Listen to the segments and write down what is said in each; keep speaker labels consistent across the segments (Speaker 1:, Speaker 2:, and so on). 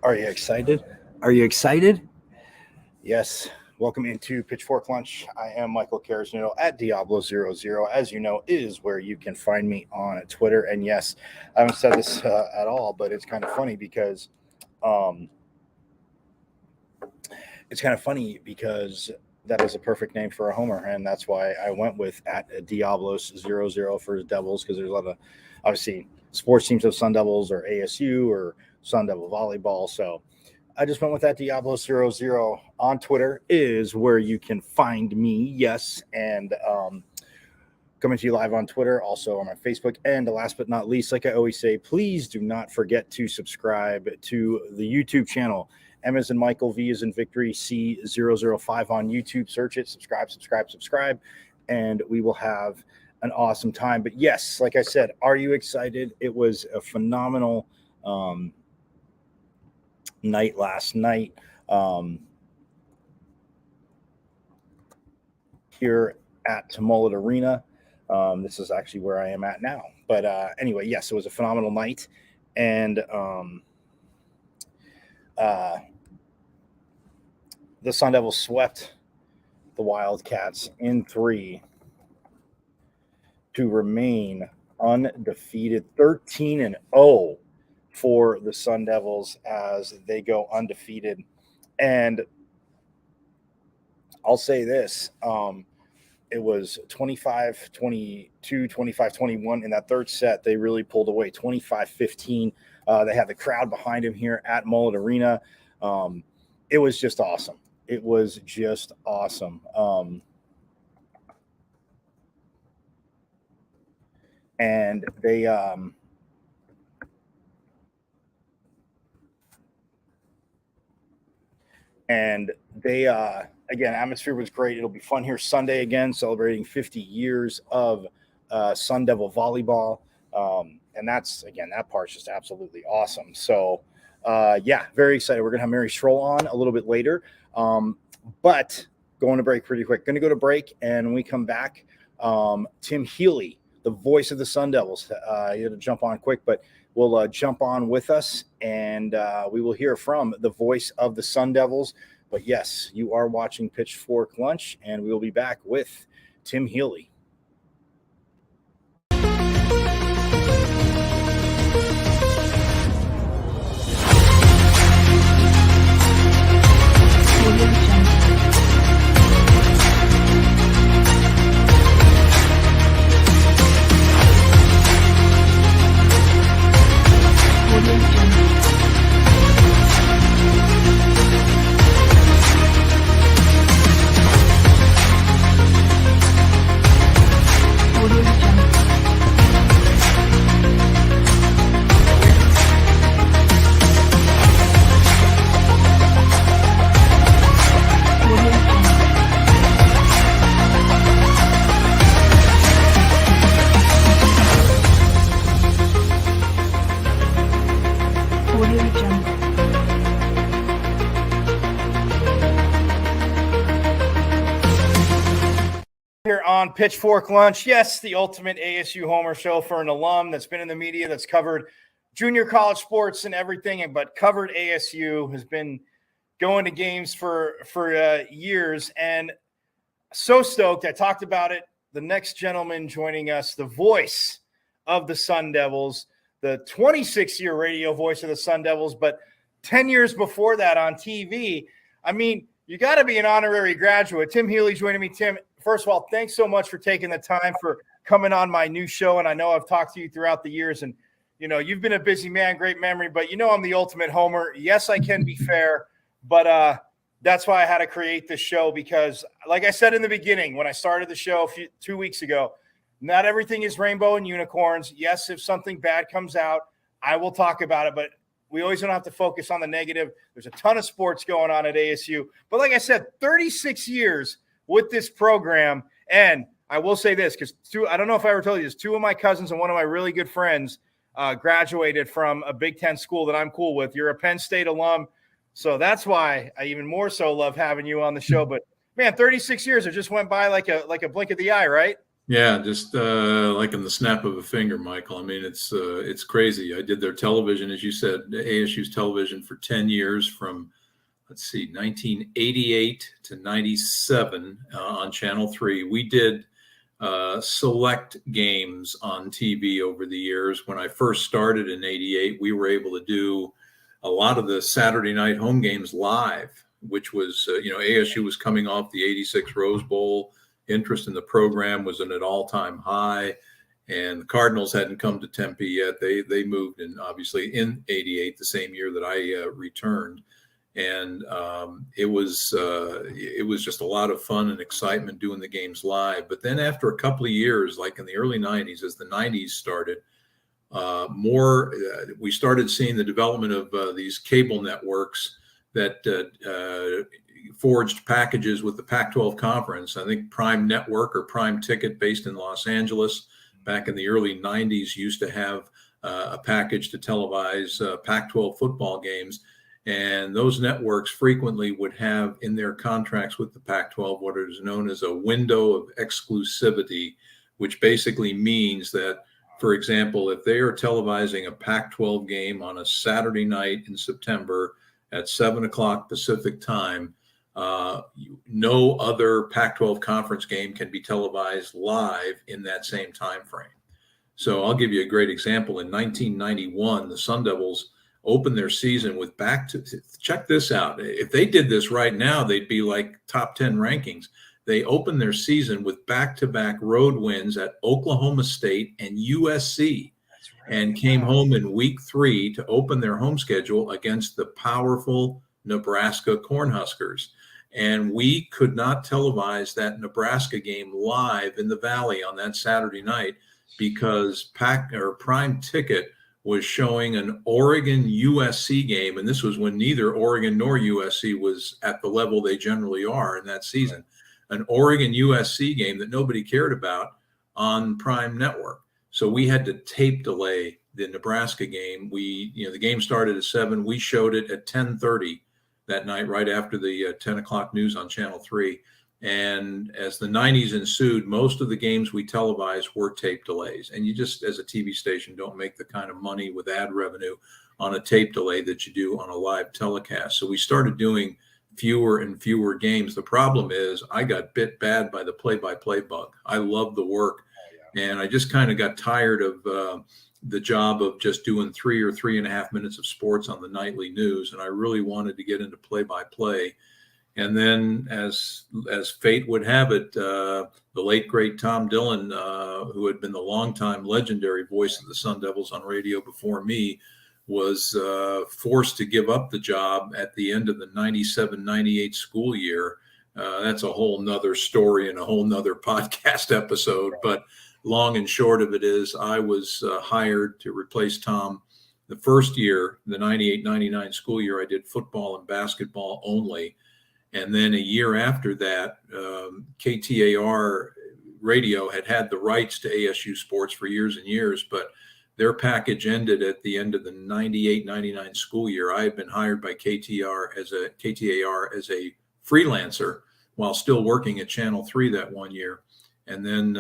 Speaker 1: Are you excited? Are you excited? Yes. Welcome into Pitchfork Lunch. I am Michael Carasnito at Diablo00, as you know, is where you can find me on Twitter. And yes, I haven't said this at all, but it's kind of funny because that is a perfect name for a homer. And that's why I went with at Diablos00 for his Devils, because there's a lot of, obviously, sports teams of Sun Devils or ASU or Sun Devil Volleyball. So I just went with that. Diablo00 on Twitter is where you can find me. Yes. And coming to you live on Twitter, also on my Facebook. And last but not least, like I always say, please do not forget to subscribe to the YouTube channel. M as in Michael, V as in Victory, C005 on YouTube. Search it, subscribe, and we will have an awesome time. But yes, like I said, are you excited? It was a phenomenal night last night here at Mullet Arena. This is actually where I am at now. But anyway, yes, it was a phenomenal night. And the Sun Devils swept the Wildcats in 3 to remain undefeated, 13-0 for the Sun Devils as they go undefeated. And I'll say this, it was 25-22, 25-21 in that third set. They really pulled away, 25-15. They had the crowd behind him here at Mullet Arena. It was just awesome. It was just awesome. And they again, atmosphere was great. It'll be fun here Sunday again, celebrating 50 years of Sun Devil Volleyball. And that's, again, that part's just absolutely awesome. So, yeah, very excited. We're going to have Mary Schroll on a little bit later. But going to break pretty quick. Going to go to break, and when we come back, Tim Healey, the voice of the Sun Devils, he had to jump on quick, but will jump on with us, and we will hear from the voice of the Sun Devils. But yes, you are watching Pitchfork Lunch, and we will be back with Tim Healey. Here on Pitchfork Lunch, yes, the ultimate ASU homer show for an alum that's been in the media, that's covered junior college sports and everything, but covered ASU, has been going to games for years, and so stoked. I talked about it. The next gentleman joining us, the voice of the Sun Devils, the 26-year radio voice of the Sun Devils, but 10 years before that on TV. I mean, you got to be an honorary graduate. Tim Healey joining me. Tim, first of all, thanks so much for taking the time for coming on my new show. And I know I've talked to you throughout the years, and, you know, you've been a busy man, great memory, but you know I'm the ultimate homer. Yes, I can be fair, but that's why I had to create this show, because like I said in the beginning, when I started the show 2 weeks ago, not everything is rainbow and unicorns. Yes, if something bad comes out, I will talk about it, but we always don't have to focus on the negative. There's a ton of sports going on at ASU. But like I said, 36 years with this program. And I will say this, because I don't know if I ever told you this, two of my cousins and one of my really good friends graduated from a Big Ten school that I'm cool with. You're a Penn State alum. So that's why I even more so love having you on the show. But, man, 36 years, it just went by like a blink of the eye, right?
Speaker 2: Yeah, just like in the snap of a finger, Michael. I mean, it's crazy. I did their television, as you said, ASU's television for 10 years from, 1988 to 97 on Channel 3. We did select games on TV over the years. When I first started in 88, we were able to do a lot of the Saturday night home games live, which was, ASU was coming off the 86 Rose Bowl. Interest in the program was at an all-time high, and the Cardinals hadn't come to Tempe yet. They moved in, obviously, in 88, the same year that I returned. And it was just a lot of fun and excitement doing the games live. But then after a couple of years, like in the early 90s, as the 90s started, we started seeing the development of these cable networks that forged packages with the Pac-12 conference. I think Prime Network or Prime Ticket, based in Los Angeles, back in the early 90s, used to have a package to televise Pac-12 football games. And those networks frequently would have in their contracts with the Pac-12 what is known as a window of exclusivity, which basically means that, for example, if they are televising a Pac-12 game on a Saturday night in September at 7 o'clock Pacific time, no other Pac-12 conference game can be televised live in that same time frame. So I'll give you a great example. In 1991, the Sun Devils opened their season with check this out. If they did this right now, they'd be like top 10 rankings. They opened their season with back-to-back road wins at Oklahoma State and USC, and came home in week 3 to open their home schedule against the powerful Nebraska Cornhuskers. And we could not televise that Nebraska game live in the Valley on that Saturday night because Prime Ticket was showing an Oregon USC game. And this was when neither Oregon nor USC was at the level they generally are in that season. An Oregon USC game that nobody cared about on Prime Network. So we had to tape delay the Nebraska game. The game started at 7. We showed it at 10:30 that night, right after the 10 o'clock news on Channel 3. And as the 90s ensued, most of the games we televised were tape delays. And you just, as a TV station, don't make the kind of money with ad revenue on a tape delay that you do on a live telecast. So we started doing fewer and fewer games. The problem is I got bit bad by the play-by-play bug. I love the work, and I just kind of got tired of the job of just doing 3 or 3.5 minutes of sports on the nightly news, and I really wanted to get into play-by-play. And then, as fate would have it, the late great Tom Dillon, who had been the longtime legendary voice of the Sun Devils on radio before me, was forced to give up the job at the end of the 97-98 school year. That's a whole nother story and a whole nother podcast episode. But long and short of it is I was hired to replace Tom. The first year, the 98-99 school year, I did football and basketball only. And then a year after that, KTAR radio had the rights to ASU sports for years and years, but their package ended at the end of the 98-99 school year. I had been hired by KTAR as a freelancer while still working at Channel 3 that one year. And then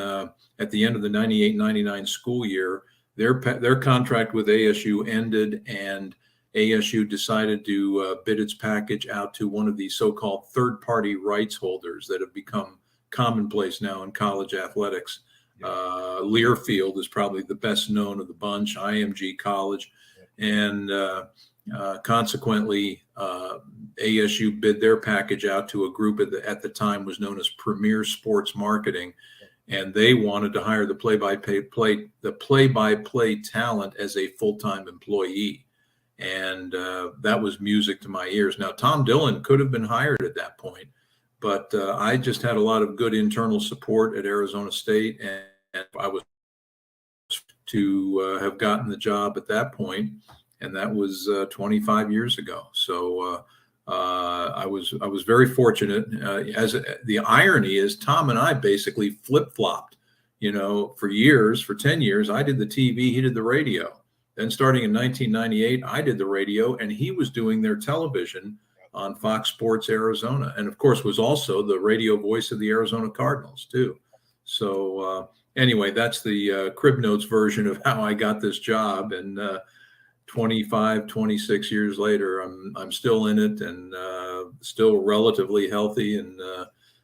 Speaker 2: at the end of the 98-99 school year, their contract with ASU ended, and ASU decided to bid its package out to one of these so-called third-party rights holders that have become commonplace now in college athletics. Learfield is probably the best known of the bunch, IMG College. And consequently, ASU bid their package out to a group at the time was known as Premier Sports Marketing. And they wanted to hire the play-by-play talent as a full-time employee. And that was music to my ears. Now, Tom Dillon could have been hired at that point, but I just had a lot of good internal support at Arizona State, and I was to have gotten the job at that point, and that was 25 years ago. So I was very fortunate. As the irony is, Tom and I basically flip-flopped. For years, for 10 years, I did the TV, he did the radio. Then starting in 1998, I did the radio, and he was doing their television on Fox Sports Arizona, and of course was also the radio voice of the Arizona Cardinals too. So anyway, that's the Crib Notes version of how I got this job. And 26 years later, I'm still in it, and still relatively healthy, and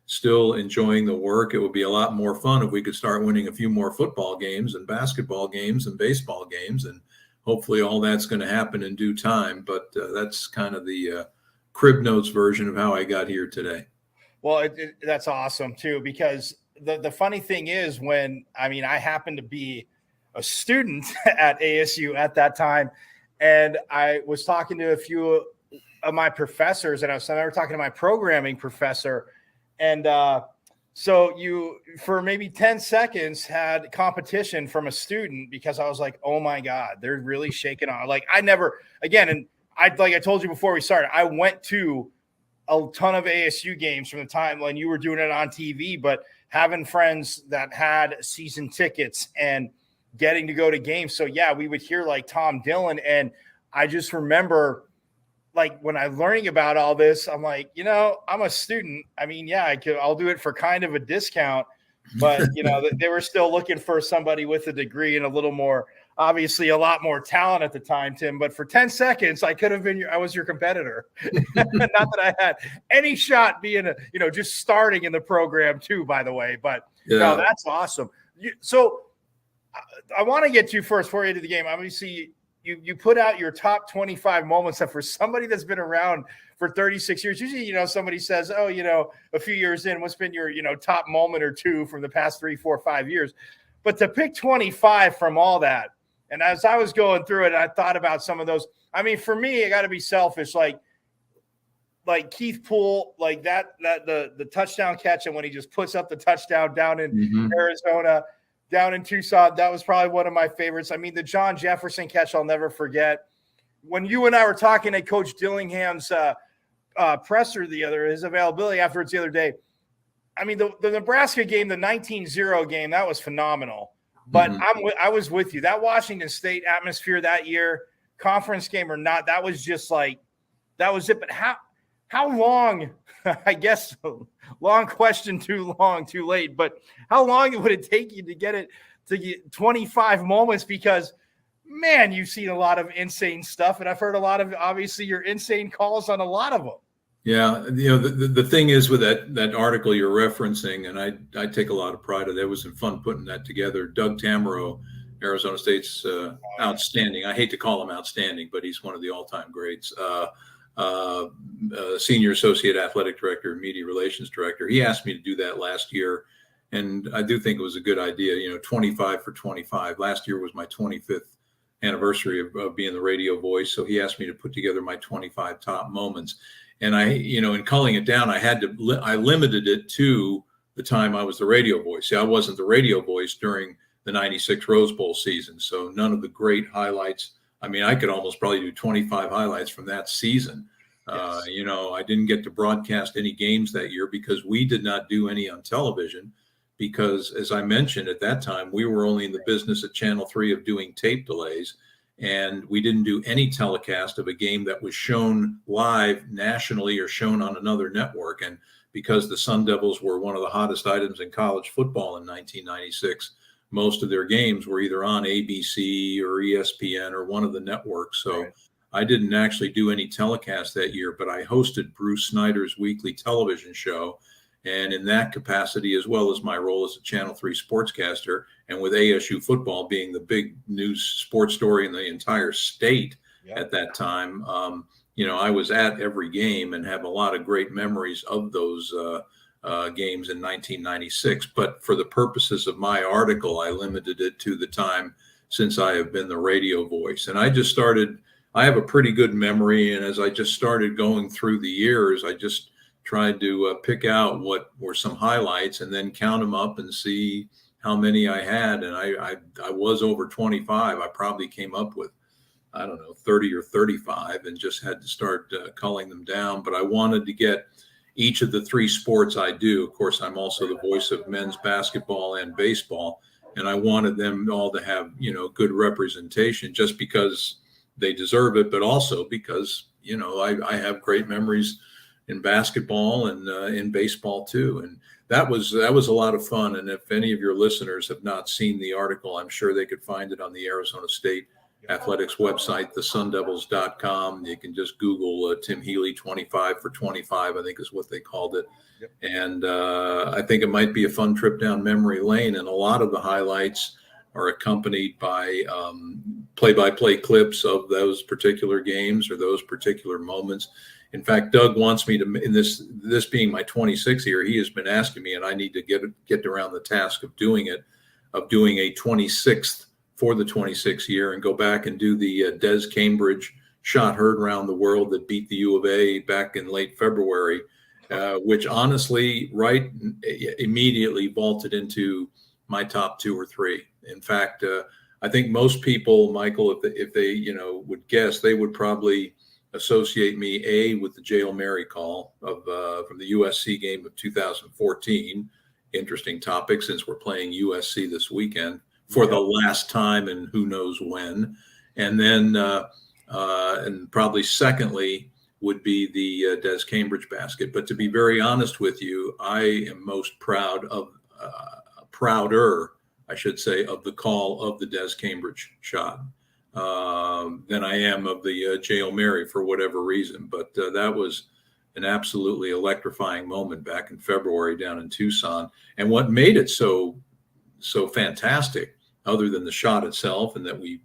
Speaker 2: still enjoying the work. It would be a lot more fun if we could start winning a few more football games and basketball games and baseball games, and hopefully all that's going to happen in due time. But that's kind of the Crib Notes version of how I got here today.
Speaker 1: Well, that's awesome too, because the funny thing is I happened to be a student at ASU at that time, and I was talking to a few of my professors, and I remember talking to my programming professor, and so you, for maybe 10 seconds, had competition from a student, because I was like, oh my God, they're really shaking on. Like I told you before we started, I went to a ton of ASU games from the time when you were doing it on TV, but having friends that had season tickets and getting to go to games. So yeah, we would hear like Tom Dillon. And I just remember, like, when I'm learning about all this, I'm like, I'm a student. I mean, yeah, I'll do it for kind of a discount, but they were still looking for somebody with a degree and obviously a lot more talent at the time, Tim. But for 10 seconds, I could have been I was your competitor. Not that I had any shot being just starting in the program too, by the way. But no, that's awesome. So I want to get to first before you get to the game. Obviously, you put out your top 25 moments that, for somebody that's been around for 36 years, usually, somebody says, oh, a few years in, what's been your, top moment or two from the past 3, 4, 5 years. But to pick 25 from all that, and as I was going through it, I thought about some of those. I mean, for me, I got to be selfish. Like Keith Poole, like the touchdown catch, and when he just puts up the touchdown down in Arizona, down in Tucson, that was probably one of my favorites. I mean, the John Jefferson catch, I'll never forget. When you and I were talking at Coach Dillingham's presser, his availability afterwards the other day, I mean, the Nebraska game, the 19-0 game, that was phenomenal. But I was with you. That Washington State atmosphere that year, conference game or not, that was just like, that was it. But how long, I guess, long question, too long, too late, but how long would it take you to get 25 moments? Because, man, you've seen a lot of insane stuff, and I've heard a lot of, obviously, your insane calls on a lot of them.
Speaker 2: Yeah, the thing is with that article you're referencing, and I take a lot of pride in it. It was fun putting that together. Doug Tamaro, Arizona State's outstanding. I hate to call him outstanding, but he's one of the all-time greats. Senior Associate Athletic Director, Media Relations Director. He asked me to do that last year, and I do think it was a good idea. 25 for 25. Last year was my 25th anniversary of being the radio voice, so he asked me to put together my 25 top moments. And in culling it down, I limited it to the time I was the radio voice. See, I wasn't the radio voice during the 96 Rose Bowl season. So none of the great highlights. I mean, I could almost probably do 25 highlights from that season. Yes. I didn't get to broadcast any games that year because we did not do any on television because, as I mentioned at that time, we were only in the business at Channel 3 of doing tape delays. And we didn't do any telecast of a game that was shown live nationally or shown on another network. And because the Sun Devils were one of the hottest items in college football in 1996, most of their games were either on ABC or ESPN or one of the networks. So right. I didn't actually do any telecast that year, but I hosted Bruce Snyder's weekly television show. And in that capacity, as well as my role as a Channel 3 sportscaster, and with ASU football being the big news sports story in the entire state at that time, I was at every game and have a lot of great memories of those games in 1996. But for the purposes of my article, I limited it to the time since I have been the radio voice. And I have a pretty good memory. And as I just started going through the years, I just tried to pick out what were some highlights and then count them up and see how many I had. And I was over 25. I probably came up with, 30 or 35 and just had to start culling them down. But I wanted to get each of the three sports I do. Of course, I'm also the voice of men's basketball and baseball. And I wanted them all to have, good representation just because they deserve it, but also because, I have great memories in basketball and in baseball too. And that was a lot of fun. And if any of your listeners have not seen the article, I'm sure they could find it on the Arizona State Athletics website, thesundevils.com. You can just Google Tim Healey 25 for 25, I think is what they called it. Yep. And I think it might be a fun trip down memory lane. And a lot of the highlights are accompanied by play-by-play clips of those particular games or those particular moments. In fact, Doug wants me to, in this being my 26th year, he has been asking me, and I need to get around the task of doing a 26th for the 26th year and go back and do the Des Cambridge shot heard around the world that beat the UofA back in late February, which honestly, right immediately vaulted into my top 2 or 3. In fact, I think most people, Michael, if they would guess, they would probably associate me with the Jail Mary call of from the USC game of 2014. Interesting topic since we're playing USC this weekend for the last time and who knows when. And then and probably secondly would be the Des Cambridge basket. But to be very honest with you, I am most prouder, I should say, of the call of the Des Cambridge shot than I am of the Jail Mary for whatever reason. But that was an absolutely electrifying moment back in February down in Tucson. And what made it so fantastic, other than the shot itself, and that we,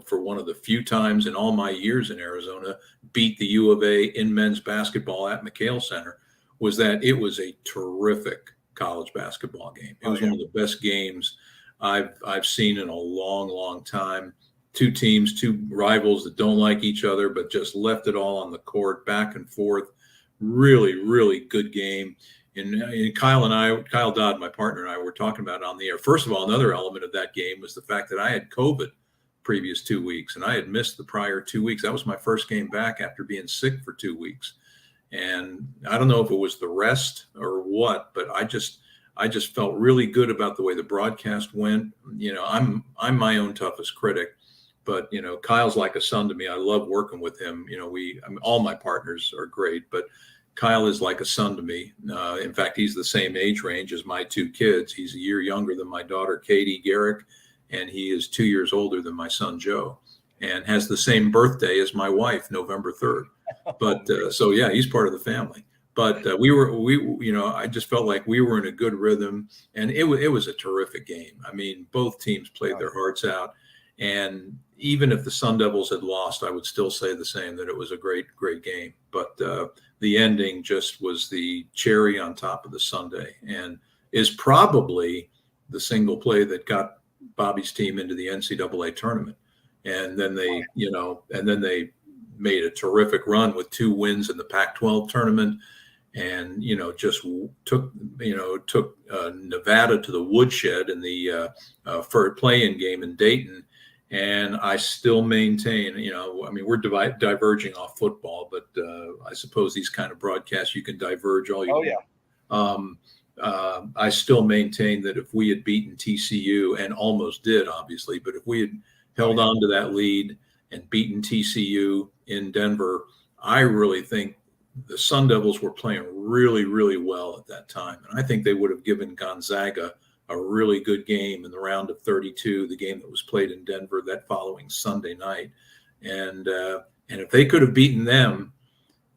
Speaker 2: for one of the few times in all my years in Arizona, beat the UofA in men's basketball at McHale Center, was that it was a terrific college basketball game. It was one of the best games I've seen in a long, long time. Two teams, two rivals that don't like each other, but just left it all on the court, back and forth. Really, really good game. And Kyle Dodd, my partner, and I were talking about it on the air. First of all, another element of that game was the fact that I had COVID previous 2 weeks, and I had missed the prior 2 weeks. That was my first game back after being sick for 2 weeks. And I don't know if it was the rest or what, but I just felt really good about the way the broadcast went. I'm my own toughest critic, but Kyle's like a son to me. I love working with him. All my partners are great, but Kyle is like a son to me. In fact, he's the same age range as my 2 kids. He's a year younger than my daughter, Katie Garrick, and he is 2 years older than my son, Joe, and has the same birthday as my wife, November 3rd. But so yeah, he's part of the family. But I just felt like we were in a good rhythm, and it was a terrific game. I mean, both teams played their hearts out, and even if the Sun Devils had lost, I would still say the same, that it was a great game. But the ending just was the cherry on top of the sundae, and is probably the single play that got Bobby's team into the NCAA tournament. And then they made a terrific run with 2 wins in the Pac-12 tournament, and just took Nevada to the woodshed in the for a play-in game in Dayton. And I still maintain, I mean, we're diverging off football, but I suppose these kind of broadcasts you can diverge all you want. I still maintain that if we had beaten TCU, and almost did, obviously, but if we had held on to that lead and beaten TCU in Denver, I really think the Sun Devils were playing really, really well at that time. And I think they would have given Gonzaga a really good game in the round of 32, the game that was played in Denver that following Sunday night. And if they could have beaten them,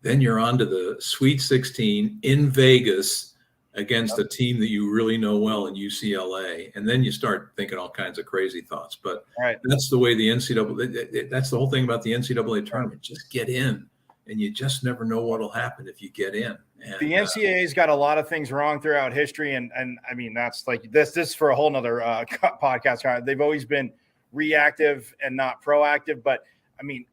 Speaker 2: then you're on to the Sweet 16 in Vegas against a team that you really know well in UCLA. And then you start thinking all kinds of crazy thoughts. But that's the way the NCAA, that's the whole thing about the NCAA tournament. Just get in, and you just never know what'll happen if you get in. And,
Speaker 1: the NCAA's got a lot of things wrong throughout history. And I mean, that's like this for a whole nother podcast. They've always been reactive and not proactive. But I mean,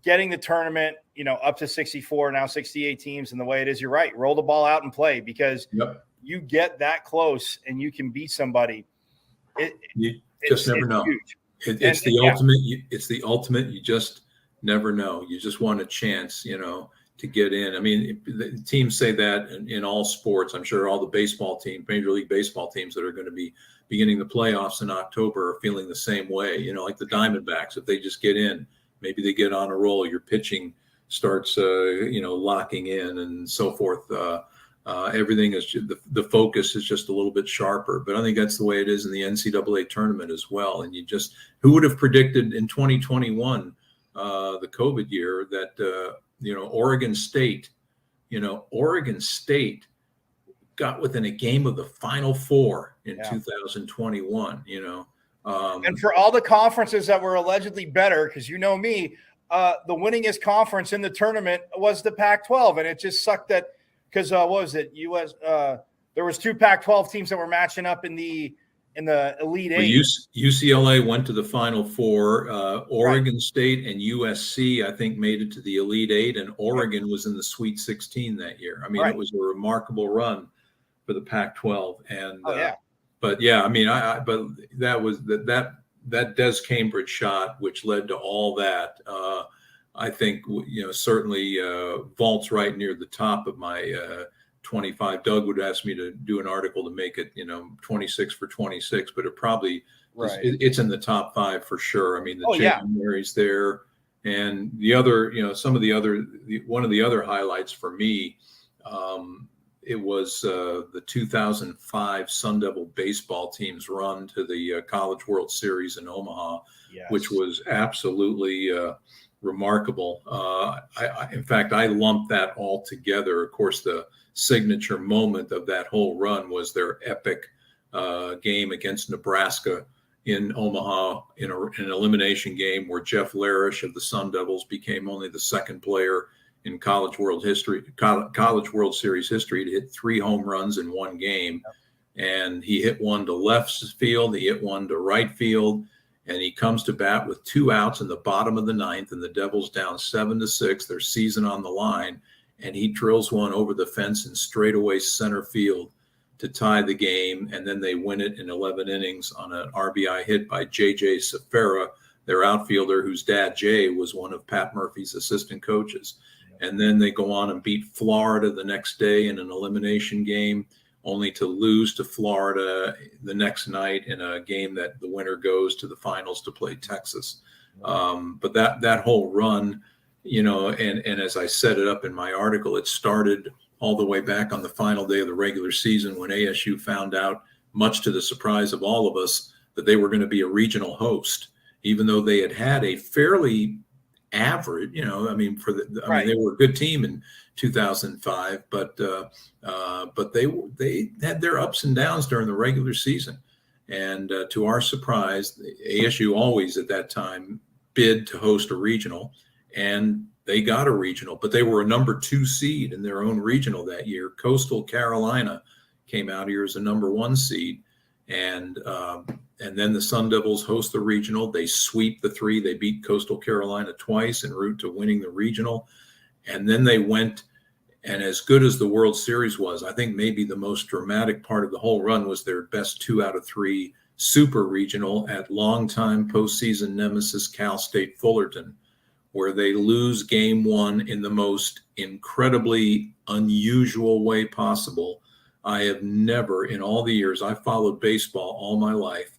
Speaker 1: getting the tournament, up to 64, now 68 teams, and the way it is, you're right. Roll the ball out and play, because you get that close and you can beat somebody.
Speaker 2: You just never know. It's the ultimate. It's the ultimate. You just never know. You just want a chance, to get in. I mean, the teams say that in all sports. I'm sure all the baseball teams, Major League Baseball teams that are going to be beginning the playoffs in October are feeling the same way. Like the Diamondbacks, if they just get in, maybe they get on a roll. Your pitching starts, locking in and so forth. Everything is the focus is just a little bit sharper. But I think that's the way it is in the NCAA tournament as well. And who would have predicted in 2021, the COVID year, that Oregon State got within a game of the Final Four in 2021.
Speaker 1: And for all the conferences that were allegedly better, because me, the winningest conference in the tournament was the Pac-12, and it just sucked that because what was it? There was 2 Pac-12 teams that were matching up in the Elite Eight.
Speaker 2: UCLA went to the Final Four. Oregon State and USC, I think, made it to the Elite Eight, and Oregon was in the Sweet 16 that year. I mean, it was a remarkable run for the Pac-12. And but I mean, but that was that Des Cambridge shot, which led to all that. I think certainly vaults right near the top of my 25. Doug would ask me to do an article to make it 26 for 26, but it probably it's in the top 5 for sure. I mean, the St. Mary's there, and the other one of the other highlights for me. It was the 2005 Sun Devil baseball team's run to the College World Series in Omaha, which was absolutely remarkable. In fact, I lumped that all together. Of course, the signature moment of that whole run was their epic game against Nebraska in Omaha in an elimination game where Jeff Larish of the Sun Devils became only the second player in College World Series history to hit 3 home runs in one game. And he hit one to left field, he hit one to right field, and he comes to bat with 2 outs in the bottom of the 9th, and the Devils down 7-6, their season on the line, and he drills one over the fence in straightaway center field to tie the game, and then they win it in 11 innings on an RBI hit by J.J. Safera, their outfielder, whose dad, Jay, was one of Pat Murphy's assistant coaches. And then they go on and beat Florida the next day in an elimination game, only to lose to Florida the next night in a game that the winner goes to the finals to play Texas. But that whole run, and as I set it up in my article, it started all the way back on the final day of the regular season when ASU found out, much to the surprise of all of us, that they were going to be a regional host, even though they had had a fairly average, I mean,
Speaker 1: Right.
Speaker 2: they were a good team in 2005, but they had their ups and downs during the regular season. And to our surprise, ASU always at that time bid to host a regional, and they got a regional, but they were a number 2 seed in their own regional that year. Coastal Carolina came out here as a number 1 seed. And then the Sun Devils host the regional. They sweep the 3. They beat Coastal Carolina twice en route to winning the regional. And then they went, and as good as the World Series was, I think maybe the most dramatic part of the whole run was their best 2 out of 3 super regional at longtime postseason nemesis Cal State Fullerton, where they lose game 1 in the most incredibly unusual way possible. I have never, in all the years I followed baseball all my life,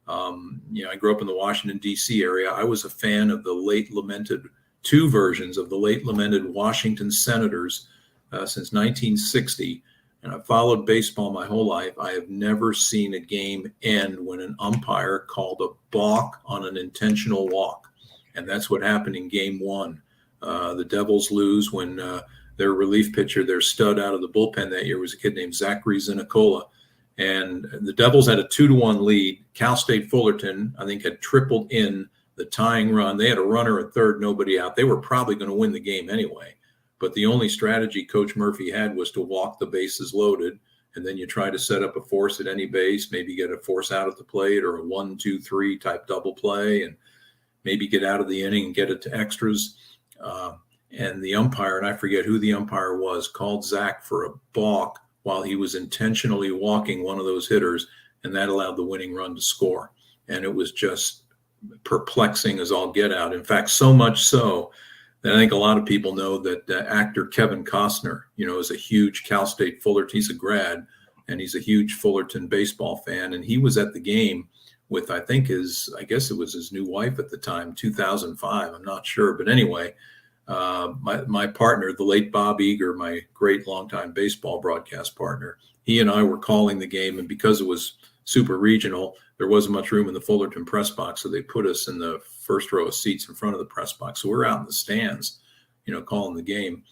Speaker 2: I grew up in the Washington, D.C. area. I was a fan of the late lamented 2 versions of the late lamented Washington Senators since 1960. And I've followed baseball my whole life. I have never seen a game end when an umpire called a balk on an intentional walk. And that's what happened in game 1. The Devils lose when their relief pitcher, their stud out of the bullpen that year, was a kid named Zachary Zinicola. And the Devils had a 2-1 lead. Cal State Fullerton, I think, had tripled in the tying run. They had a runner at third, nobody out. They were probably going to win the game anyway. But the only strategy Coach Murphy had was to walk the bases loaded, and then you try to set up a force at any base, maybe get a force out at the plate or a 1-2-3 type double play, and maybe get out of the inning and get it to extras. And the umpire, and I forget who the umpire was, called Zach for a balk while he was intentionally walking one of those hitters, and that allowed the winning run to score. And it was just perplexing as all get out. In fact, so much so that I think a lot of people know that actor Kevin Costner, is a huge Cal State Fullerton. He's a grad, and he's a huge Fullerton baseball fan. And he was at the game with, I guess it was his new wife at the time, 2005. I'm not sure. But anyway, my partner, the late Bob Eager, my great longtime baseball broadcast partner, he and I were calling the game. And because it was super regional, there wasn't much room in the Fullerton press box. So they put us in the first row of seats in front of the press box. So we're out in the stands, calling the game.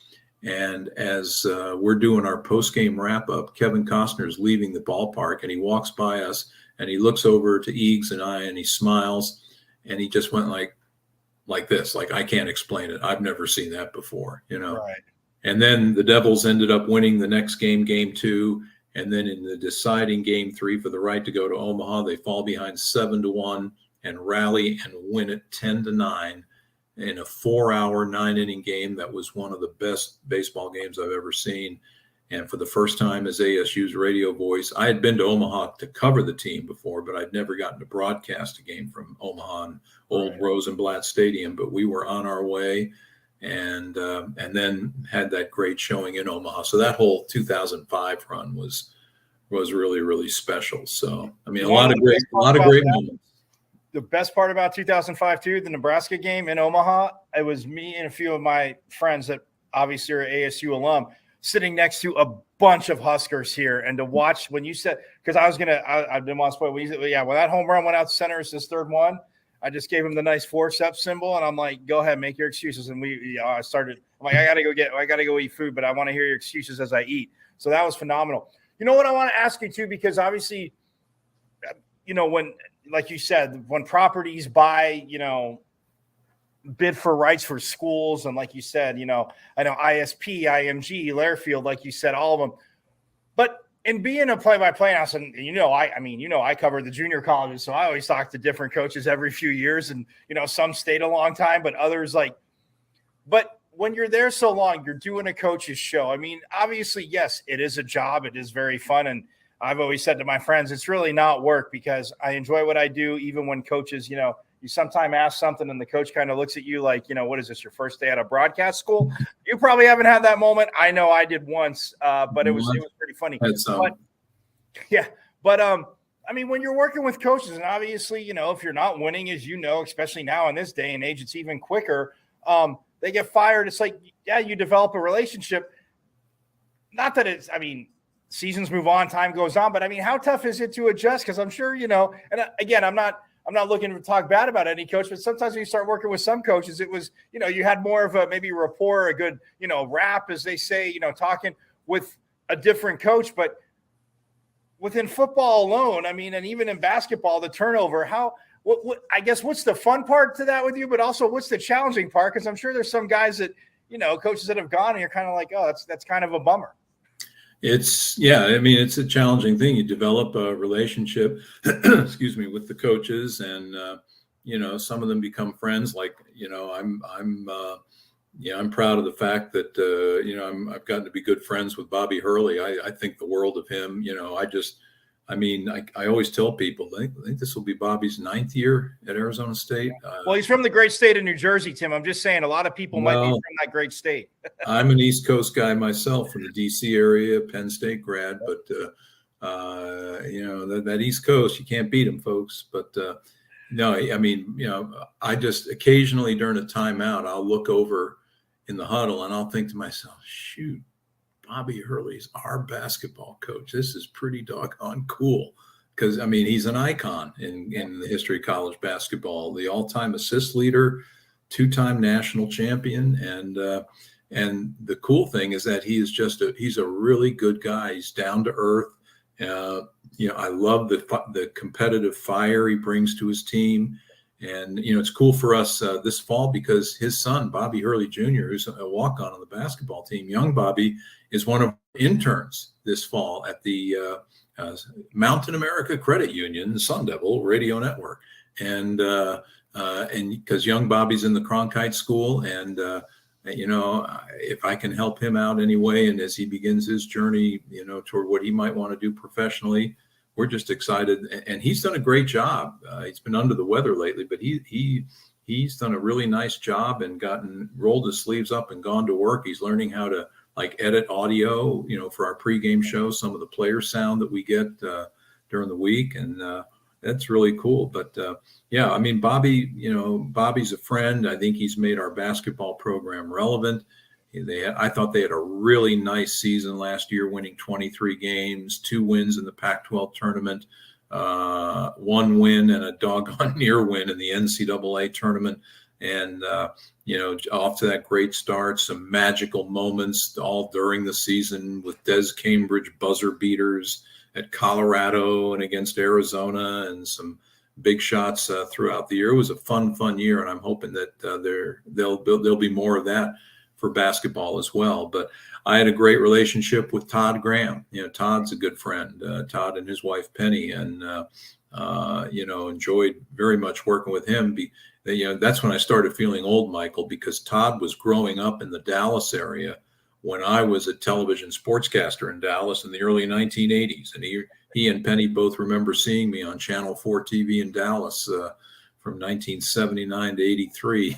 Speaker 2: And as we're doing our post-game wrap-up, Kevin Costner is leaving the ballpark, and he walks by us, and he looks over to Eags and I, and he smiles, and he just went like this, like, I can't explain it. I've never seen that before,
Speaker 1: Right.
Speaker 2: And then the Devils ended up winning the next game, game 2. And then in the deciding game 3 for the right to go to Omaha, they fall behind 7-1 and rally and win it 10-9 in a 4-hour, 9-inning game. That was one of the best baseball games I've ever seen. And for the first time as ASU's radio voice, I had been to Omaha to cover the team before, but I'd never gotten to broadcast a game from Omaha and old Rosenblatt Stadium. But we were on our way, and then had that great showing in Omaha. So that whole 2005 run was really, really special. So, I mean, a lot of great moments.
Speaker 1: The best part about 2005 too, the Nebraska game in Omaha, it was me and a few of my friends that obviously are ASU alum sitting next to a bunch of Huskers here, and to watch when you said, because I didn't want to spoil when you said, when that home run went out to center, it's his third one. I just gave him the nice forceps symbol, and I'm like, go ahead, make your excuses. And I started, I'm like, I got to go eat food, but I want to hear your excuses as I eat. So that was phenomenal. You know what I want to ask you too, because obviously, when, like you said, when properties buy, bid for rights for schools, and like you said, I know ISP, IMG, Lairfield, like you said, all of them. But in being a play-by-play announcer, and I cover the junior colleges, so I always talk to different coaches every few years, and some stayed a long time, but others but when you're there so long, you're doing a coach's show. I mean, obviously, yes, it is a job. It is very fun, and I've always said to my friends, it's really not work, because I enjoy what I do, even when coaches, you sometimes ask something and the coach kind of looks at you like, what is this, your first day at a broadcast school? You probably haven't had that moment. I know I did once, but it was pretty funny. I mean, when you're working with coaches, and obviously, if you're not winning, as especially now in this day and age, it's even quicker. They get fired. It's like, you develop a relationship. Not that seasons move on, time goes on, but how tough is it to adjust? Because I'm sure, and again, I'm I'm not looking to talk bad about any coach, but sometimes when you start working with some coaches, it was, you had more of a maybe rapport, a good, rap, as they say, talking with a different coach. But within football alone, I mean, and even in basketball, the turnover, what I guess what's the fun part to that with you, but also what's the challenging part? Because I'm sure there's some guys that, coaches that have gone and you're kind of like, oh, that's kind of a bummer.
Speaker 2: It's a challenging thing. You develop a relationship, excuse me, with the coaches, and some of them become friends. Like, I'm proud of the fact that I've gotten to be good friends with Bobby Hurley. I think the world of him. I always tell people, I think this will be Bobby's 9th year at Arizona State.
Speaker 1: Well, he's from the great state of New Jersey, Tim. I'm just saying a lot of people might be from that great state.
Speaker 2: I'm an East Coast guy myself, from the D.C. area, Penn State grad. But, that East Coast, you can't beat them, folks. But, I just occasionally during a timeout, I'll look over in the huddle and I'll think to myself, shoot, Bobby Hurley's our basketball coach. This is pretty doggone cool, because he's an icon in the history of college basketball, the all-time assist leader, 2-time national champion, and the cool thing is that he's a really good guy. He's down to earth. I love the competitive fire he brings to his team. And, it's cool for us this fall because his son, Bobby Hurley Jr., who's a walk-on on the basketball team, young Bobby, is one of our interns this fall at the Mountain America Credit Union, the Sun Devil Radio Network. And because young Bobby's in the Cronkite School, and, if I can help him out anyway, and as he begins his journey, toward what he might want to do professionally, we're just excited. And he's done a great job. He's been under the weather lately, but he's done a really nice job and rolled his sleeves up and gone to work. He's learning how to edit audio, for our pregame show, some of the player sound that we get during the week. And that's really cool. But Bobby, Bobby's a friend. I think he's made our basketball program relevant. I thought they had a really nice season last year, winning 23 games, 2 wins in the Pac-12 tournament, 1 win and a doggone near win in the NCAA tournament. And, off to that great start, some magical moments all during the season with Des Cambridge buzzer beaters at Colorado and against Arizona, and some big shots throughout the year. It was a fun year, and I'm hoping that there'll be more of that for basketball as well. But I had a great relationship with Todd Graham. Todd's a good friend, Todd and his wife Penny, and enjoyed very much working with him. That's when I started feeling old, Michael, because Todd was growing up in the Dallas area when I was a television sportscaster in Dallas in the early 1980s. And he and Penny both remember seeing me on Channel 4 TV in Dallas from 1979 to 83.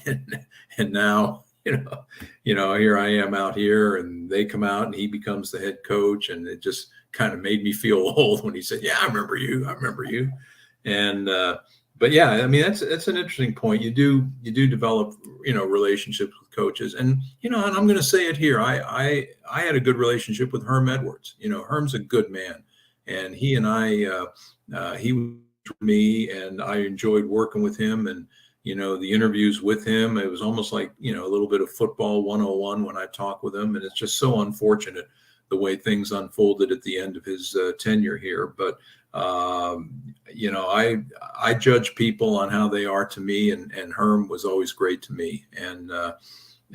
Speaker 2: And now, here I am out here, and they come out and he becomes the head coach. And it just kind of made me feel old when he said, "Yeah, I remember you. And, but yeah, that's an interesting point. You do develop, relationships with coaches, and, and I'm going to say it here. I had a good relationship with Herm Edwards. Herm's a good man, and he and he was with me, and I enjoyed working with him, and, the interviews with him, it was almost like, a little bit of football 101 when I talk with him. And it's just so unfortunate the way things unfolded at the end of his tenure here. But, I judge people on how they are to me, and Herm was always great to me. And, and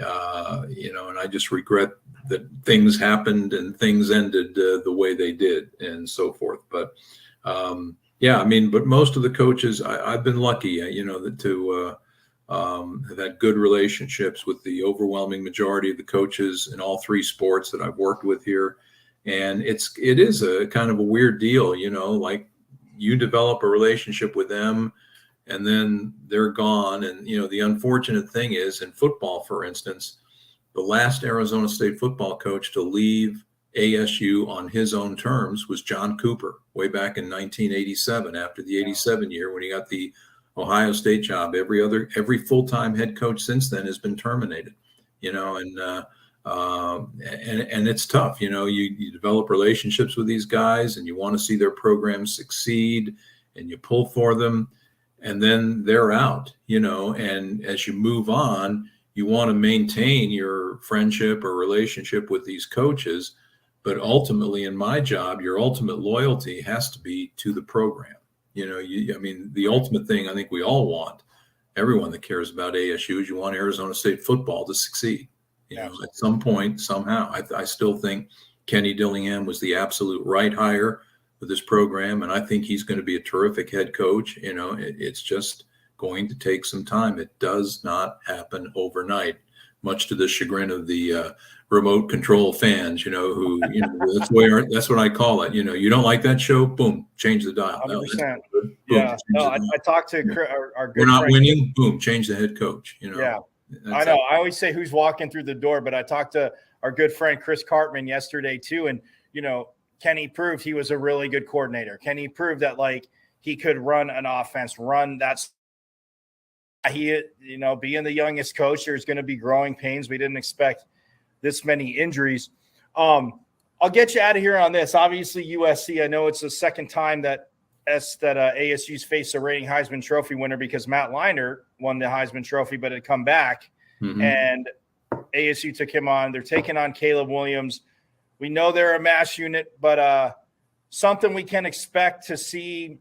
Speaker 2: I just regret that things happened and things ended the way they did and so forth. But, but most of the coaches, I've been lucky, to have had good relationships with the overwhelming majority of the coaches in all 3 sports that I've worked with here. And it is a kind of a weird deal, like you develop a relationship with them and then they're gone. And, the unfortunate thing is in football, for instance, the last Arizona State football coach to leave ASU on his own terms was John Cooper way back in 1987, after the 87 year when he got the Ohio State job. Every full-time head coach since then has been terminated, and it's tough. You develop relationships with these guys and you want to see their programs succeed and you pull for them. and then they're out, and as you move on, you want to maintain your friendship or relationship with these coaches. But ultimately, in my job, your ultimate loyalty has to be to the program. The ultimate thing I think we all want, everyone that cares about ASU, is you want Arizona State football to succeed. At some point, somehow. I still think Kenny Dillingham was the absolute right hire for this program, and I think he's going to be a terrific head coach. It's just going to take some time. It does not happen overnight, much to the chagrin of the remote control fans, who, that's what I call it. You don't like that show? Boom, change the dial.
Speaker 1: 100%.
Speaker 2: Boom,
Speaker 1: yeah. No, I talked to our good
Speaker 2: We're not
Speaker 1: friend.
Speaker 2: winning. Boom, change the head coach.
Speaker 1: Yeah. I know. I always say who's walking through the door, but I talked to our good friend Chris Cartman yesterday too. And, Kenny proved he was a really good coordinator. Kenny proved that he could run an offense, being the youngest coach, there's going to be growing pains. We didn't expect this many injuries. I'll get you out of here on this. Obviously USC, I know it's the second time that ASU's faced a reigning Heisman Trophy winner, because Matt Leinart won the Heisman Trophy, but it come back and ASU took him on. They're taking on Caleb Williams. We know they're a mass unit, but something we can expect to see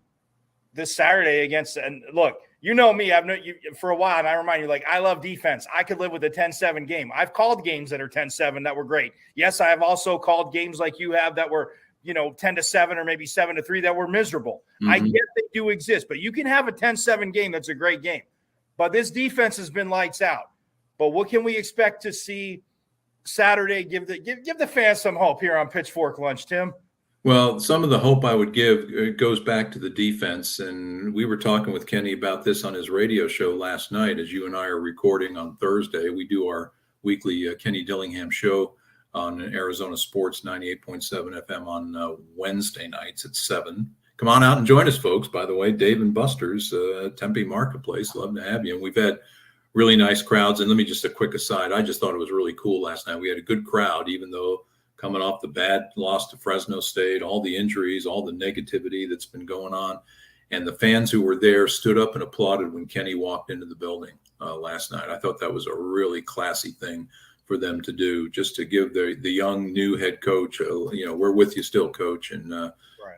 Speaker 1: this Saturday against. And look, you know me, I've known you for a while, and I remind you, I love defense. I could live with a 10-7 game. I've called games that are 10-7 that were great. Yes, I have also called games like you have that were 10-7 or maybe 7-3 that were miserable. I get they do exist, but you can have a 10-7 game that's a great game. But this defense has been lights out. But what can we expect to see Saturday? Give the fans some hope here on Pitchfork Lunch, Tim.
Speaker 2: Well, some of the hope I would give goes back to the defense. And we were talking with Kenny about this on his radio show last night. As you and I are recording on Thursday, we do our weekly Kenny Dillingham show on Arizona Sports 98.7 FM on Wednesday nights at 7. Come on out and join us, folks. By the way, Dave and Buster's, Tempe Marketplace. Love to have you. And we've had really nice crowds. And let me just a quick aside. I just thought it was really cool last night. We had a good crowd, even though coming off the bad loss to Fresno State, all the injuries, all the negativity that's been going on. And the fans who were there stood up and applauded when Kenny walked into the building last night. I thought that was a really classy thing for them to do, just to give the young new head coach, we're with you still, coach. And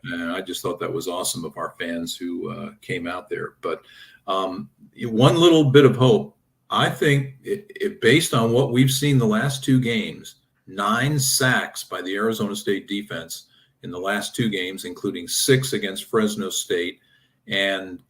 Speaker 2: and I just thought that was awesome of our fans who came out there. But one little bit of hope, I think based on what we've seen the last two games, 9 sacks by the Arizona State defense in the last 2 games, including 6 against Fresno State, and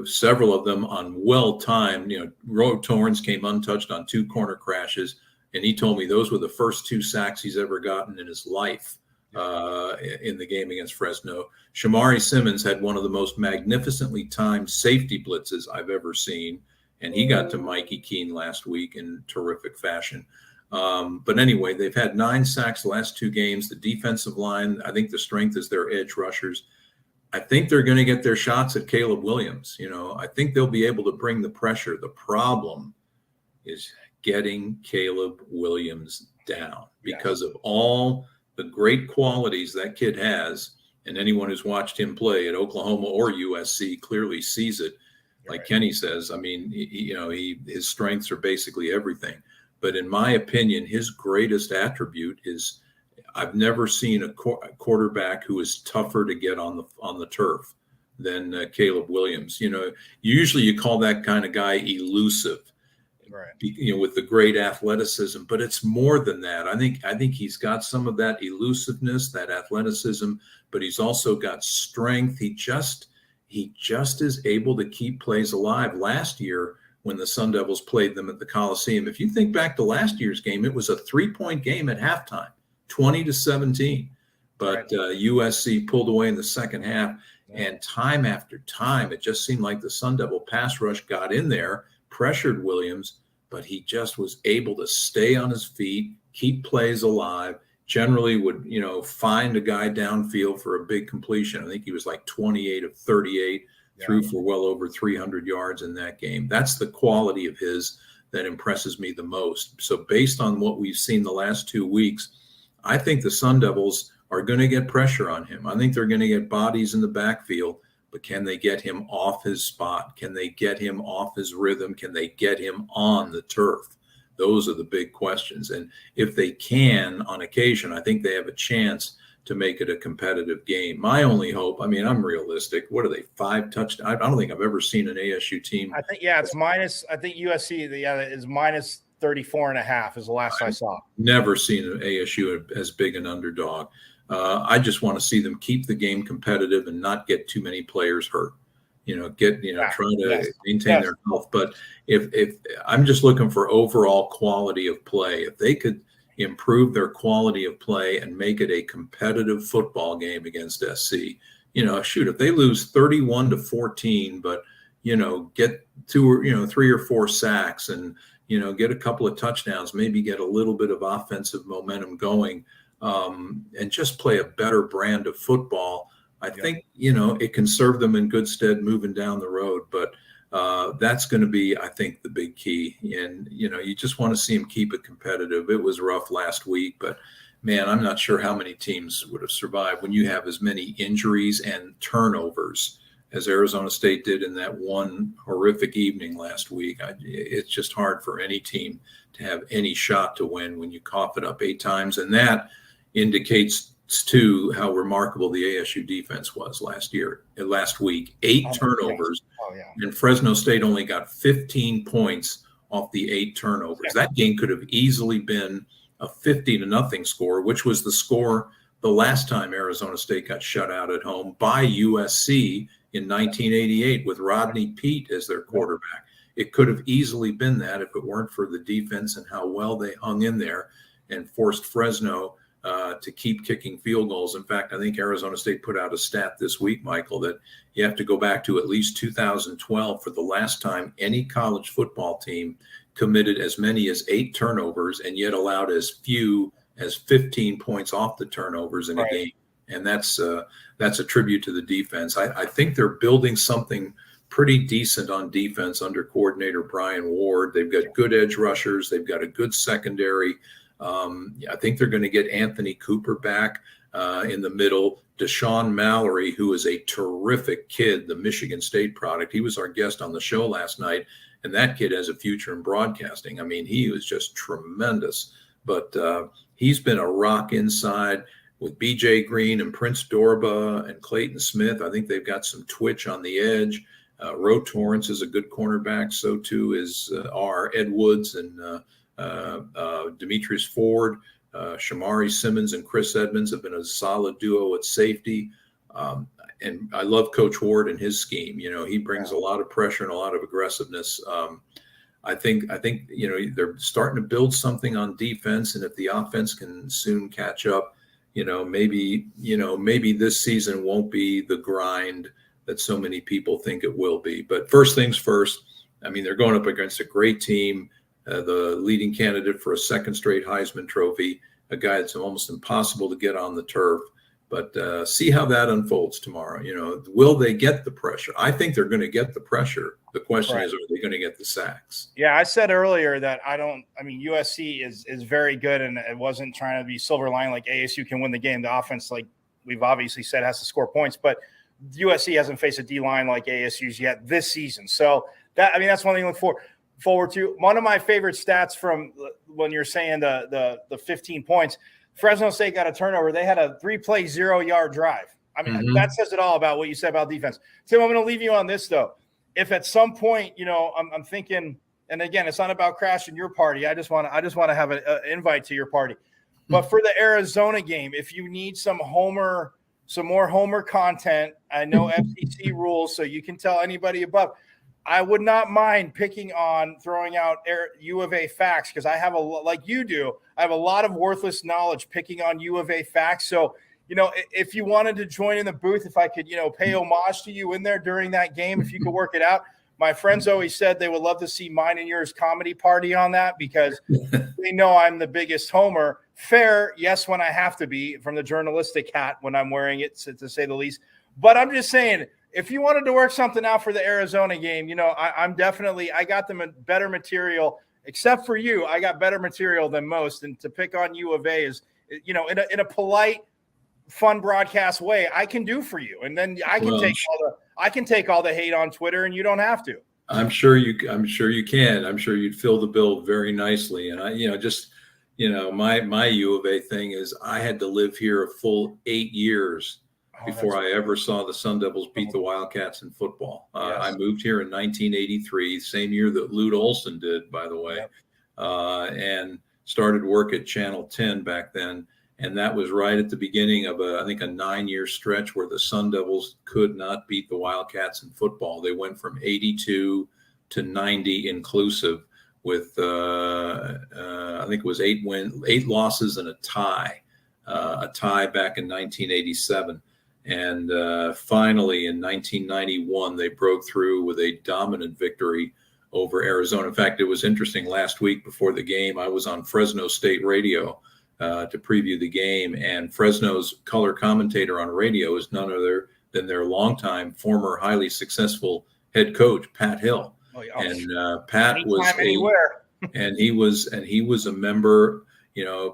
Speaker 2: several of them on well-timed. Ro Torrance came untouched on 2 corner crashes, and he told me those were the first 2 sacks he's ever gotten in his life in the game against Fresno. Shamari Simmons had one of the most magnificently timed safety blitzes I've ever seen, and he got to Mikey Keene last week in terrific fashion. But anyway, they've had 9 sacks the last 2 games. The defensive line, I think the strength is their edge rushers. I think they're going to get their shots at Caleb Williams. I think they'll be able to bring the pressure. The problem is getting Caleb Williams down because of all the great qualities that kid has. And anyone who's watched him play at Oklahoma or USC clearly sees it. Like Kenny says, I mean, his strengths are basically everything. But in my opinion, his greatest attribute is I've never seen a quarterback who is tougher to get on the turf than Caleb Williams. Usually you call that kind of guy elusive, right? With the great athleticism, but it's more than that. I think he's got some of that elusiveness, that athleticism, but he's also got strength. He just is able to keep plays alive. Last year, when the Sun Devils played them at the Coliseum, if you think back to last year's game, it was a 3-point game at halftime, 20-17. But USC pulled away in the second half, and time after time, it just seemed like the Sun Devil pass rush got in there, pressured Williams, but he just was able to stay on his feet, keep plays alive, generally would, find a guy downfield for a big completion. I think he was like 28 of 38. Threw for well over 300 yards in that game. That's the quality of his that impresses me the most. So based on what we've seen the last 2 weeks, I think the Sun Devils are going to get pressure on him. I think they're going to get bodies in the backfield, but can they get him off his spot? Can they get him off his rhythm? Can they get him on the turf? Those are the big questions. And if they can, on occasion, I think they have a chance to make it a competitive game. My only hope, I mean, I'm realistic. What are they, 5 touchdowns? I don't think I've ever seen an ASU team.
Speaker 1: I think, it's minus, I think USC is minus 34.5 is the last I saw.
Speaker 2: Never seen an ASU as big an underdog. I just want to see them keep the game competitive and not get too many players hurt. Try to maintain their health. But if I'm just looking for overall quality of play, if they could improve their quality of play and make it a competitive football game against SC, if they lose 31-14, but get 3 or 4 sacks and get a couple of touchdowns, maybe get a little bit of offensive momentum going, and just play a better brand of football. I think, it can serve them in good stead moving down the road, but that's going to be, I think, the big key. And, you just want to see them keep it competitive. It was rough last week, but man, I'm not sure how many teams would have survived when you have as many injuries and turnovers as Arizona State did in that one horrific evening last week. It's just hard for any team to have any shot to win when you cough it up 8 times. And that indicates to how remarkable the ASU defense was last week. 8 turnovers, and Fresno State only got 15 points off the 8 turnovers. That game could have easily been a 50-0 score, which was the score the last time Arizona State got shut out at home by USC in 1988 with Rodney Peete as their quarterback. It could have easily been that if it weren't for the defense and how well they hung in there and forced Fresno to keep kicking field goals. In fact, I think Arizona State put out a stat this week, Michael, that you have to go back to at least 2012 for the last time any college football team committed as many as 8 turnovers and yet allowed as few as 15 points off the turnovers in a game. And that's a tribute to the defense. I think they're building something pretty decent on defense under coordinator Brian Ward. They've got good edge rushers. They've got a good secondary. I think they're going to get Anthony Cooper back in the middle. Deshaun Mallory, who is a terrific kid, the Michigan State product. He was our guest on the show last night, and that kid has a future in broadcasting. I mean, he was just tremendous. But he's been a rock inside with B.J. Green and Prince Dorba and Clayton Smith. I think they've got some twitch on the edge. Ro Torrance is a good cornerback. So too is Ed Woods and Demetrius Ford. Shamari Simmons and Chris Edmonds have been a solid duo at safety. And I love Coach Ward and his scheme. He brings a lot of pressure and a lot of aggressiveness. I think they're starting to build something on defense, and if the offense can soon catch up, maybe this season won't be the grind that so many people think it will be. But first things first, I mean, they're going up against a great team, the leading candidate for a second straight Heisman Trophy, a guy that's almost impossible to get on the turf. But see how that unfolds tomorrow. Will they get the pressure? I think they're going to get the pressure. The question is, are they going to get the sacks?
Speaker 1: Yeah, I said earlier that USC is very good, and it wasn't trying to be silver lining like ASU can win the game. The offense, like we've obviously said, has to score points, but USC hasn't faced a D-line like ASU's yet this season. So that's one thing to look forward to. One of my favorite stats from when you're saying the 15 points, Fresno State got a turnover. They had a 3-play 0-yard drive. That says it all about what you said about defense. Tim, I'm going to leave you on this, though. If at some point, I'm thinking, and again, it's not about crashing your party. I just want to have an invite to your party. But for the Arizona game, if you need some more Homer content, I know FCC rules, so you can tell anybody above. I would not mind throwing out UofA facts, because I have like you do. I have a lot of worthless knowledge picking on UofA facts. So, if you wanted to join in the booth, if I could, pay homage to you in there during that game, if you could work it out. My friends always said they would love to see mine and yours comedy party on that, because they know I'm the biggest homer. Fair, yes, when I have to be, from the journalistic hat when I'm wearing it, to say the least. But I'm just saying, if you wanted to work something out for the Arizona game, I got them a better material, except for you. I got better material than most, and to pick on U of A is, in a polite, fun broadcast way, I can do for you. And then I can I can take all the hate on Twitter, and you don't have to.
Speaker 2: I'm sure you can. I'm sure you'd fill the bill very nicely. And my U of A thing is I had to live here a full 8 years before I ever saw the Sun Devils beat the Wildcats in football.
Speaker 1: Yes.
Speaker 2: I moved here in 1983, same year that Lute Olson did, by the way,
Speaker 1: Yep.
Speaker 2: and started work at Channel 10 back then. And that was right at the beginning of I think a 9-year stretch where the Sun Devils could not beat the Wildcats in football. They went from 82 to 90 inclusive with, I think it was 8 losses and a tie back in 1987. And finally in 1991, they broke through with a dominant victory over Arizona. In fact, it was interesting. Last week before the game, I was on Fresno State radio to preview the game, and Fresno's color commentator on radio is none other than their longtime former highly successful head coach, Pat Hill.
Speaker 1: Oh, yeah.
Speaker 2: And Pat was
Speaker 1: anywhere.
Speaker 2: and he was a member.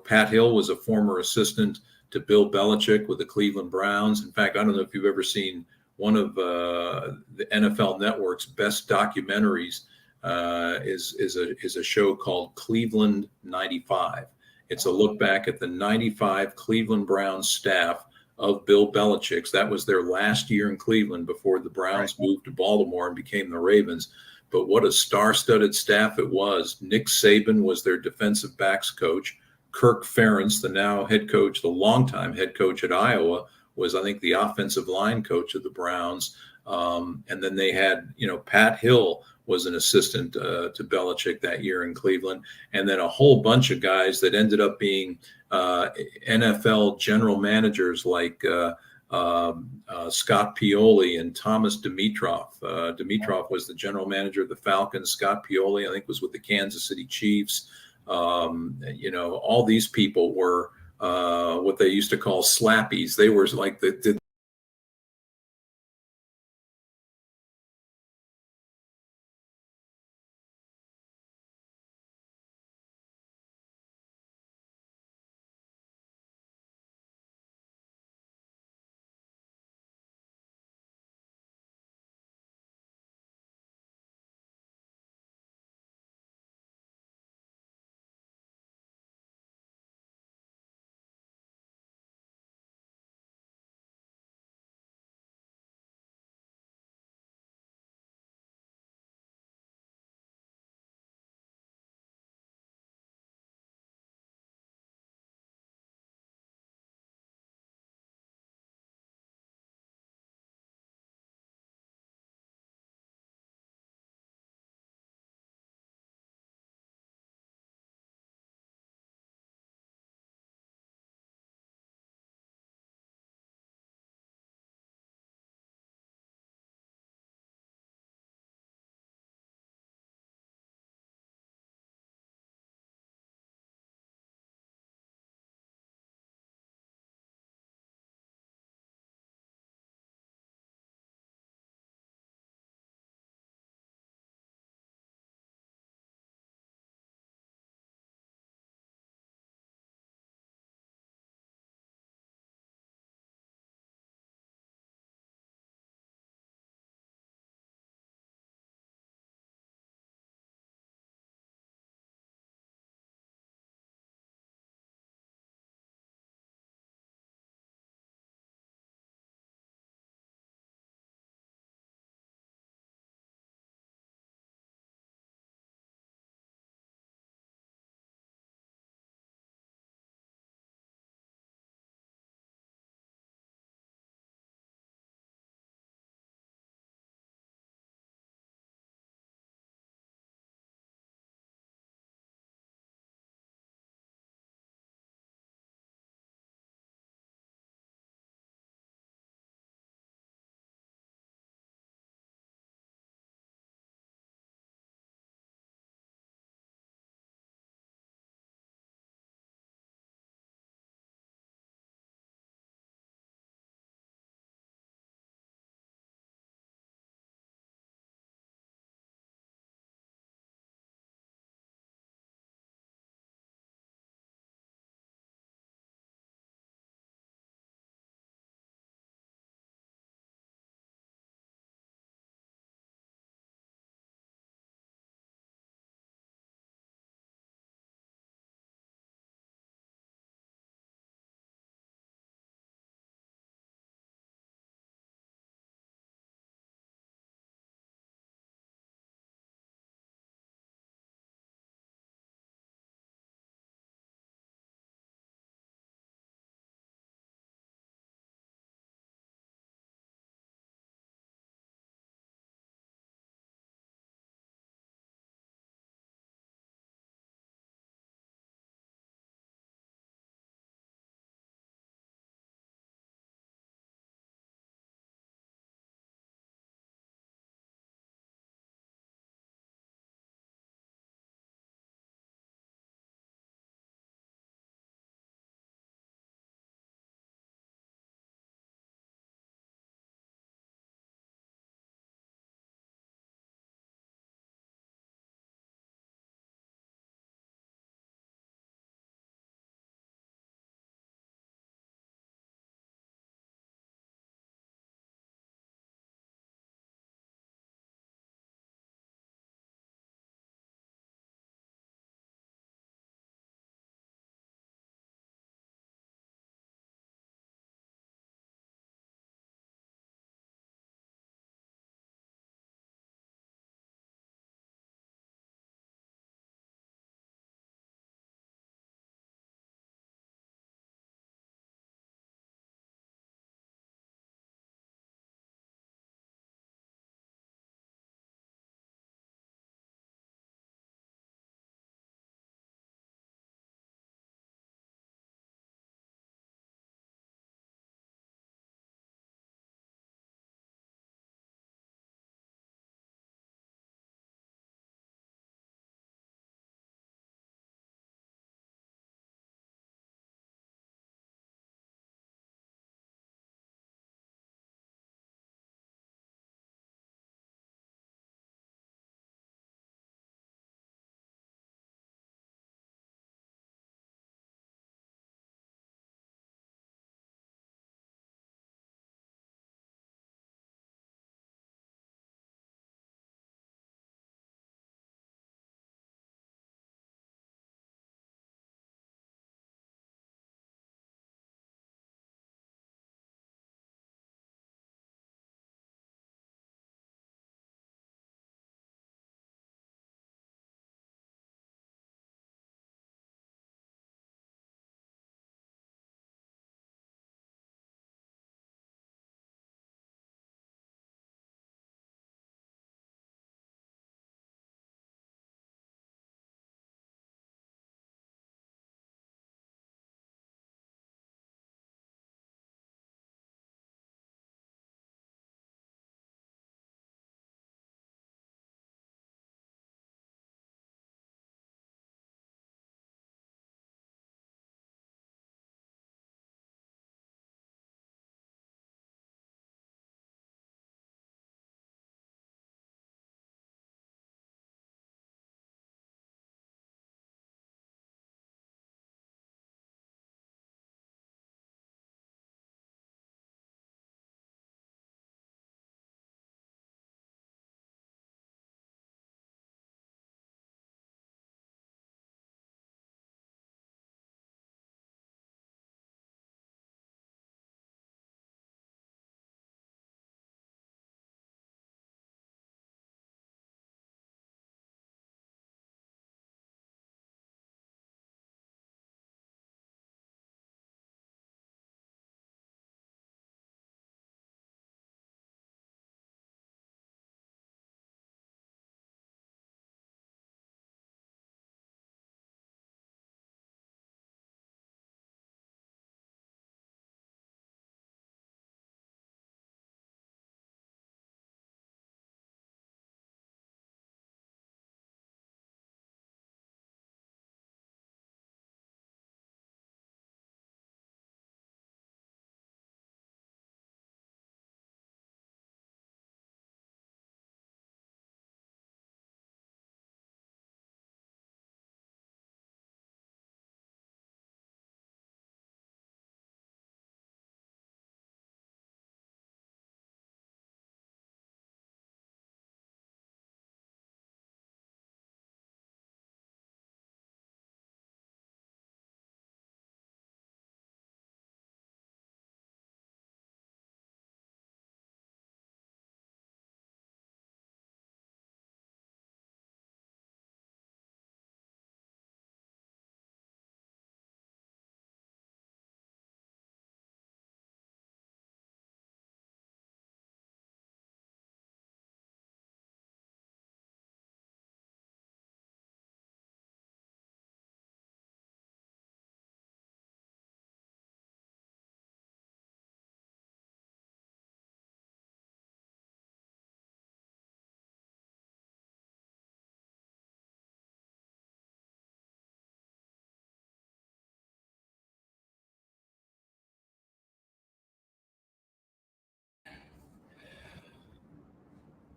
Speaker 2: Pat Hill was a former assistant to Bill Belichick with the Cleveland Browns. In fact, I don't know if you've ever seen one of the NFL Network's best documentaries. Is a show called Cleveland '95. It's a look back at the '95 Cleveland Browns staff of Bill Belichick's. That was their last year in Cleveland before the Browns moved to Baltimore and became the Ravens. But what a star-studded staff it was. Nick Saban was their defensive backs coach. Kirk Ferentz, the now head coach, the longtime head coach at Iowa, was, I think, the offensive line coach of the Browns. And then they had, Pat Hill was an assistant to Belichick that year in Cleveland. And then a whole bunch of guys that ended up being NFL general managers like Scott Pioli and Thomas Dimitroff. Dimitroff was the general manager of the Falcons. Scott Pioli, I think, was with the Kansas City Chiefs. All these people were what they used to call slappies. They were like the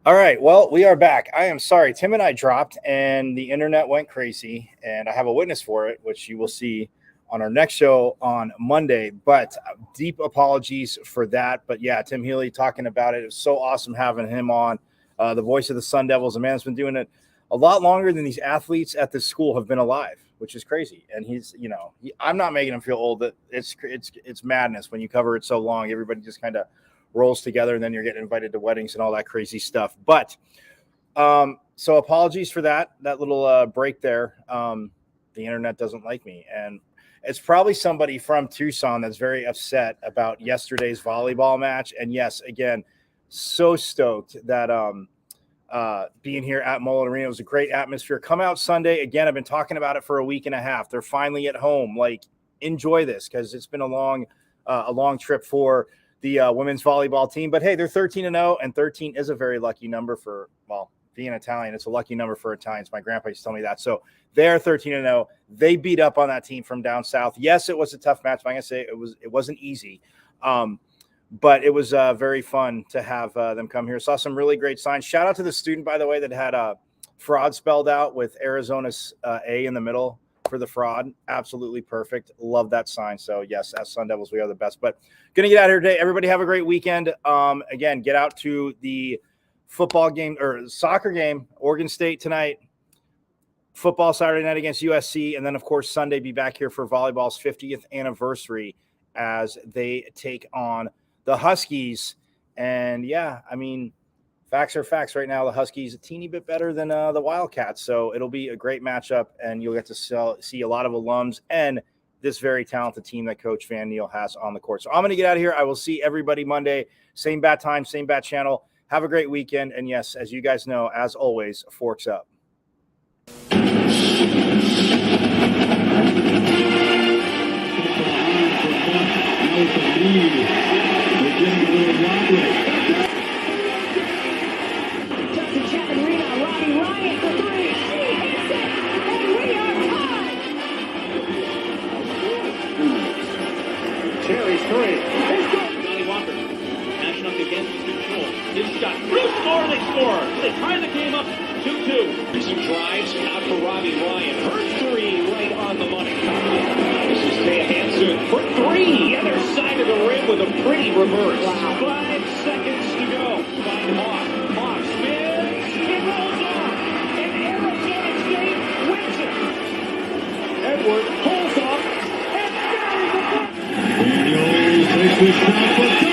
Speaker 1: All right. Well, we are back. I am sorry. Tim and I dropped and the internet went crazy, and I have a witness for it, which you will see on our next show on Monday. But deep apologies for that. But yeah, Tim Healey talking about it. It was so awesome having him on, the voice of the Sun Devils. The man's been doing it a lot longer than these athletes at this school have been alive, which is crazy. And he's, I'm not making him feel old. That it's madness when you cover it so long. Everybody just kind of rolls together, and then you're getting invited to weddings and all that crazy stuff. But so apologies for that little break there. The internet doesn't like me, and it's probably somebody from Tucson that's very upset about yesterday's volleyball match. And yes, again, so stoked that being here at Mullen Arena. It was a great atmosphere. Come out Sunday. Again, I've been talking about it for a week and a half. They're finally at home. Like, enjoy this, because it's been a long trip for the women's volleyball team. But hey, they're 13-0, and 13 is a very lucky number for, well, being Italian. It's a lucky number for Italians. My grandpa used to tell me that. So they're 13-0. They beat up on that team from down south. Yes, it was a tough match. I'm going to say it wasn't easy. But it was very fun to have them come here. Saw some really great signs. Shout out to the student, by the way, that had fraud spelled out with Arizona's A in the middle for the fraud. Absolutely perfect. Love that sign. So yes, as Sun Devils, we are the best. But gonna get out of here today. Everybody have a great weekend. Again, get out to the football game or soccer game, Oregon State tonight. Football Saturday night against USC, and then of course Sunday be back here for volleyball's 50th anniversary as they take on the Huskies. And yeah, I mean, facts are facts right now. The Huskies a teeny bit better than the Wildcats. So it'll be a great matchup, and you'll get to see a lot of alums and this very talented team that Coach Van Neal has on the court. So I'm going to get out of here. I will see everybody Monday. Same bat time, same bat channel. Have a great weekend. And yes, as you guys know, as always, forks up.
Speaker 3: Cherry's three. Johnny Walker mashing up against control. His shot. Bruce score. They score. They tie the game up 2-2. Some drives out for Robbie Ryan. Her three right on the money. This is Taya Hansen for three. Other side of the rim with a pretty reverse. Wow. 5 seconds to go. Find Hawk. Hawk spins. It rolls on. And Arizona State wins it. Edward pulls off. And buries the puck. Daniels takes the shot for